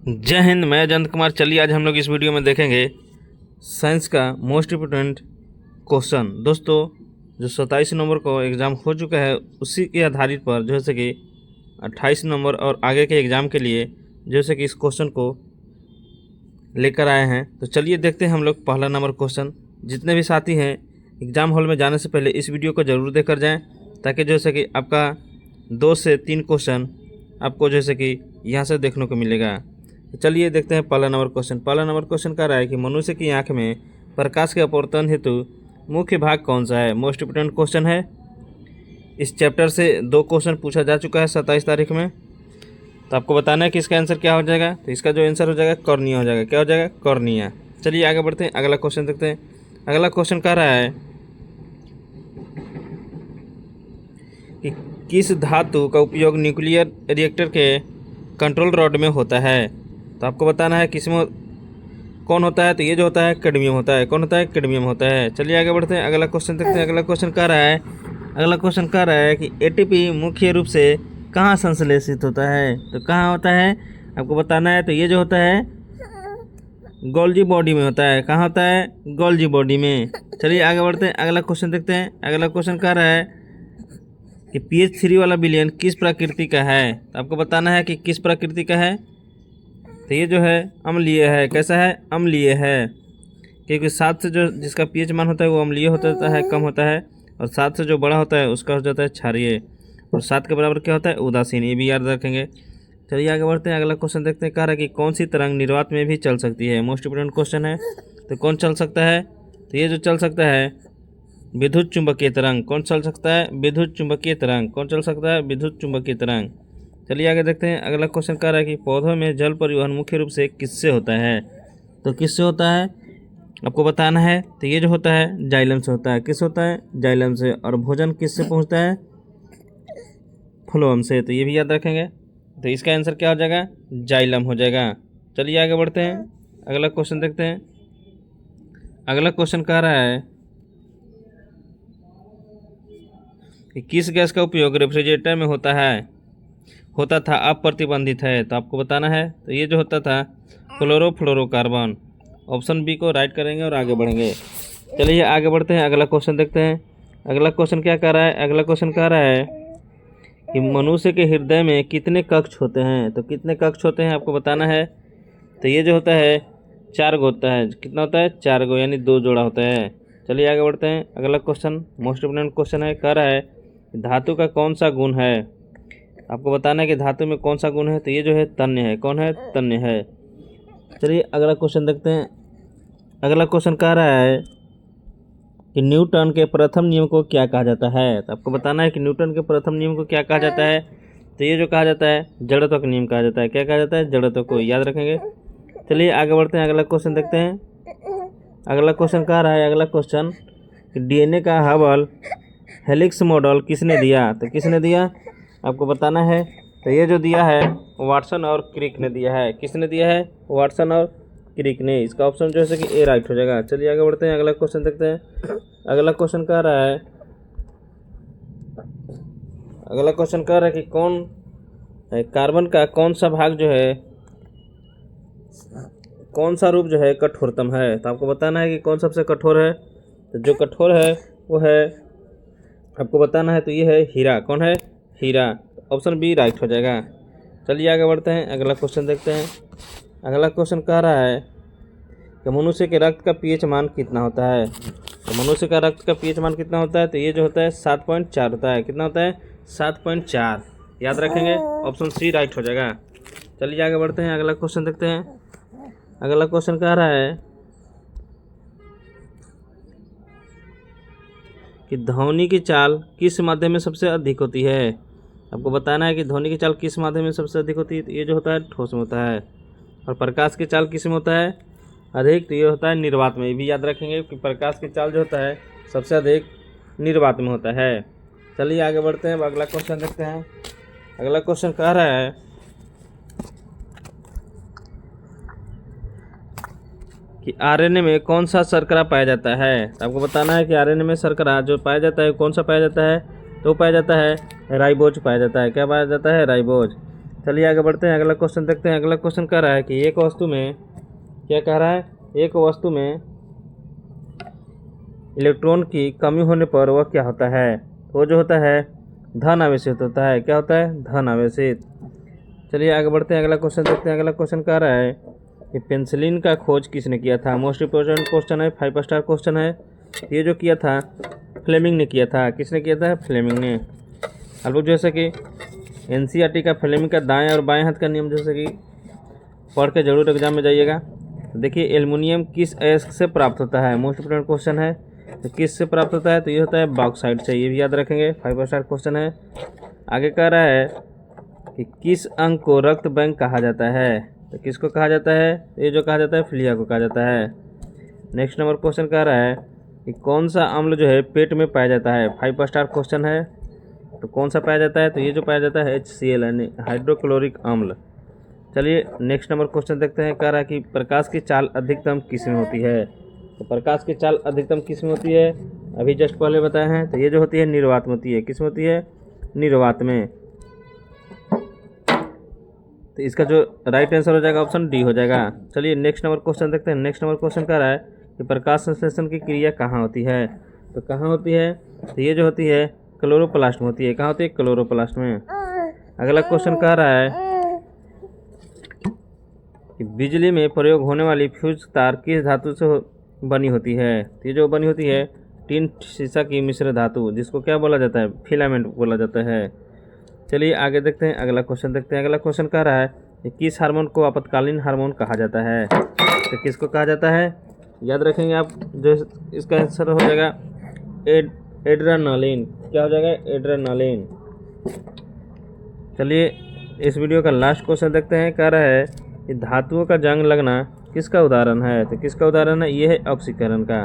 जय हिंद। मैं जयंत कुमार। चलिए आज हम लोग इस वीडियो में देखेंगे साइंस का मोस्ट इम्पोर्टेंट क्वेश्चन। दोस्तों जो 27 नवंबर को एग्ज़ाम हो चुका है उसी के आधारित पर जैसे कि 28 नवंबर और आगे के एग्ज़ाम के लिए जैसे कि इस क्वेश्चन को लेकर आए हैं। तो चलिए देखते हैं हम लोग पहला नंबर क्वेश्चन। जितने भी साथी हैं एग्ज़ाम हॉल में जाने से पहले इस वीडियो को ज़रूर देखकर जाएँ, ताकि जैसे कि आपका 2 से 3 क्वेश्चन आपको जैसे कि यहाँ से देखने को मिलेगा। तो चलिए देखते हैं पहला नंबर क्वेश्चन। पहला नंबर क्वेश्चन कह रहा है कि मनुष्य की आंख में प्रकाश के अपवर्तन हेतु मुख्य भाग कौन सा है। मोस्ट इम्पोर्टेंट क्वेश्चन है। इस चैप्टर से 2 क्वेश्चन पूछा जा चुका है 27 तारीख में। तो आपको बताना है कि इसका आंसर क्या हो जाएगा। तो इसका जो आंसर हो जाएगा कॉर्निया हो जाएगा। क्या हो जाएगा? कॉर्निया। चलिए आगे बढ़ते हैं, अगला क्वेश्चन देखते हैं। अगला क्वेश्चन कह रहा है कि किस धातु का उपयोग न्यूक्लियर रिएक्टर के कंट्रोल रॉड में होता है। तो आपको बताना है किस में कौन होता है। तो ये जो होता है कैडमियम होता है। कौन होता है? कैडमियम होता है। चलिए आगे बढ़ते हैं, अगला क्वेश्चन देखते हैं। अगला क्वेश्चन कह रहा है कि एटीपी मुख्य रूप से कहाँ संश्लेषित होता है। तो कहाँ होता है आपको बताना है। तो ये जो होता है गोल्जी बॉडी में होता है। कहाँ होता है? गोल्जी बॉडी में। चलिए आगे बढ़ते हैं, अगला क्वेश्चन देखते हैं। अगला क्वेश्चन कह रहा है कि pH 3 वाला विलयन किस प्रकृति का है। तो आपको बताना है कि किस प्रकृति का है। तो ये जो है अम्लीय है। कैसा है? अम्लीय है, क्योंकि 7 से जो जिसका pH मान होता है वो अम्लीय होता है, कम होता है, और 7 से जो बड़ा होता है उसका हो जाता है क्षारीय, और 7 के बराबर क्या होता है? उदासीन। ये भी याद रखेंगे। चलिए आगे बढ़ते हैं, अगला क्वेश्चन देखते हैं। कह रहा है कि कौन सी तरंग निर्वात में भी चल सकती है। मोस्ट इंपोर्टेंट क्वेश्चन है। तो कौन चल सकता है? तो ये जो चल सकता है विद्युत चुंबकीय तरंग। कौन चल सकता है? विद्युत चुंबकीय तरंग। कौन चल सकता है? विद्युत चुंबकीय तरंग। चलिए आगे देखते हैं, अगला क्वेश्चन कह रहा है कि पौधों में जल परिवहन मुख्य रूप से किससे होता है। तो किससे होता है आपको बताना है। तो ये जो होता है जाइलम से होता है। किस होता है? जाइलम से। और भोजन किससे पहुंचता है? फ्लोएम से। तो ये भी याद रखेंगे। तो इसका आंसर क्या हो जाएगा? जाइलम हो जाएगा। चलिए आगे बढ़ते हैं, अगला क्वेश्चन देखते हैं। अगला क्वेश्चन कह रहा है कि किस गैस का उपयोग रेफ्रिजरेटर में होता था अब प्रतिबंधित है। तो आपको बताना है। तो ये जो होता था क्लोरोफ्लोरोकार्बन। ऑप्शन बी को राइट करेंगे और आगे बढ़ेंगे। चलिए आगे बढ़ते हैं, अगला क्वेश्चन देखते हैं। अगला क्वेश्चन क्या कह रहा है? अगला क्वेश्चन कह रहा है कि मनुष्य के हृदय में कितने कक्ष होते हैं। तो कितने कक्ष होते हैं आपको बताना है। तो ये जो होता है 4 गो होता है। कितना होता है? 4 गो, यानी 2 जोड़ा होता है। चलिए आगे बढ़ते हैं, अगला क्वेश्चन मोस्ट इम्पोर्टेंट क्वेश्चन है। कह रहा है धातु का कौन सा गुण है। आपको बताना है कि धातु में कौन सा गुण है। तो ये जो है तन्य है। कौन है? तन्य है। चलिए अगला क्वेश्चन देखते हैं। अगला क्वेश्चन कह रहा है कि न्यूटन के प्रथम नियम को क्या कहा जाता है। तो आपको बताना है कि न्यूटन के प्रथम नियम को क्या कहा जाता है। तो ये जो कहा जाता है जड़त्व का नियम कहा जाता है। क्या कहा जाता है? जड़त्व को। याद रखेंगे। चलिए आगे बढ़ते हैं, अगला क्वेश्चन देखते हैं। अगला क्वेश्चन कह रहा है, अगला क्वेश्चन कि डीएनए का हबल हेलिक्स मॉडल किसने दिया। तो किसने दिया आपको बताना है। तो ये जो दिया है वाटसन और क्रिक ने दिया है। किसने दिया है? वाटसन और क्रिक ने। इसका ऑप्शन जो है कि ए राइट हो जाएगा। चलिए आगे बढ़ते हैं, अगला क्वेश्चन देखते हैं। अगला क्वेश्चन कह रहा है कि कार्बन का कौन सा भाग जो है, कौन सा रूप जो है कठोरतम है। तो आपको बताना है कि कौन सबसे कठोर है। तो जो कठोर है वो है आपको बताना है। तो ये है हीरा। कौन है? हीरा। ऑप्शन बी राइट हो जाएगा। चलिए आगे बढ़ते हैं, अगला क्वेश्चन देखते हैं। अगला क्वेश्चन कह रहा है कि मनुष्य के रक्त का पीएच मान कितना होता है। तो मनुष्य का रक्त का पीएच मान कितना होता है। तो ये जो होता है 7.4 होता है। कितना होता है? 7.4। याद रखेंगे। ऑप्शन सी राइट हो जाएगा। चलिए आगे बढ़ते हैं, अगला क्वेश्चन देखते हैं। अगला क्वेश्चन कह रहा है कि ध्वनि की चाल किस माध्यम में सबसे अधिक होती है। आपको बताना है कि ध्वनि की चाल किस माध्यम में सबसे अधिक होती है। तो ये जो होता है ठोस में होता है। और प्रकाश की चाल किस में होता है अधिक। तो ये होता है निर्वात में। ये भी याद रखेंगे कि प्रकाश की चाल जो होता है सबसे अधिक निर्वात में होता है। चलिए आगे बढ़ते हैं, अगला क्वेश्चन देखते हैं। अगला क्वेश्चन कह रहा है कि आरएनए में कौन सा शर्करा पाया जाता है। तो आपको बताना है कि आरएनए में शर्करा जो पाया जाता है कौन सा पाया जाता है। तो पाया जाता है राइबोज पाया जाता है। क्या पाया जाता है? राइबोज। चलिए आगे बढ़ते हैं, अगला क्वेश्चन देखते हैं। अगला क्वेश्चन कह रहा है कि एक वस्तु में, क्या कह रहा है, एक वस्तु में इलेक्ट्रॉन की कमी होने पर वह क्या होता है? वो जो होता है धन आवेशित होता है। क्या होता है? धन आवेशित। चलिए आगे बढ़ते हैं, अगला क्वेश्चन देखते हैं। अगला क्वेश्चन कह रहा है कि पेंसिलिन का खोज किसने किया था? मोस्ट इंपॉर्टेंट क्वेश्चन है, 5 स्टार क्वेश्चन है। ये जो किया था फ्लेमिंग ने किया था। किसने किया था? फ्लेमिंग ने। आप लोग जैसे कि एनसीईआरटी का फ्लेमिंग का दाएं और बाएं हाथ का नियम जैसे कि पढ़ के जरूर एग्जाम में जाइएगा। तो देखिए एल्युमिनियम किस अयस्क से प्राप्त होता है? मोस्ट इंपोर्टेंट क्वेश्चन है। तो किस से प्राप्त होता है? तो ये होता है बॉक्साइट से। ये भी याद रखेंगे, 5 स्टार क्वेश्चन है। आगे कह रहा है कि किस अंग को रक्त बैंक कहा जाता है? तो किसको कहा जाता है? ये जो कहा जाता है फ्लिया को कहा जाता है। नेक्स्ट नंबर क्वेश्चन कह रहा है कि कौन सा अम्ल जो है पेट में पाया जाता है? 5 स्टार क्वेश्चन है। तो कौन सा पाया जाता है? तो ये जो पाया जाता है HCl यानी हाइड्रोक्लोरिक अम्ल। चलिए नेक्स्ट नंबर क्वेश्चन देखते हैं। कह रहा है कि प्रकाश की चाल अधिकतम किस में होती है? तो प्रकाश की चाल अधिकतम किस में होती है? अभी जस्ट पहले बताए हैं। तो ये जो होती है निर्वात में होती है। किस में होती है? निर्वात में। तो इसका जो राइट आंसर हो जाएगा ऑप्शन डी हो जाएगा। चलिए नेक्स्ट नंबर क्वेश्चन देखते हैं। नेक्स्ट नंबर क्वेश्चन कह रहा है कि प्रकाश संश्लेषण की क्रिया कहाँ होती है? तो कहाँ होती है? तो ये जो होती है क्लोरोप्लास्ट में होती है। कहाँ होती है? क्लोरोप्लास्ट में। अगला क्वेश्चन कह रहा है कि बिजली में प्रयोग होने वाली फ्यूज तार किस धातु से बनी होती है? तो ये जो बनी होती है टिन शीशा की मिश्र धातु, जिसको क्या बोला जाता है? फिलामेंट बोला जाता है। चलिए आगे देखते हैं, अगला क्वेश्चन देखते हैं। अगला क्वेश्चन कह रहा है कि किस हार्मोन को आपातकालीन हार्मोन कहा जाता है? तो किसको कहा जाता है? याद रखेंगे आप, जो इसका आंसर हो जाएगा एड्रेनालिन। क्या हो जाएगा? एड्रेनालिन। चलिए इस वीडियो का लास्ट क्वेश्चन देखते हैं। कह रहा है कि धातुओं का जंग लगना किसका उदाहरण है? तो किसका उदाहरण है? ये है ऑक्सीकरण का।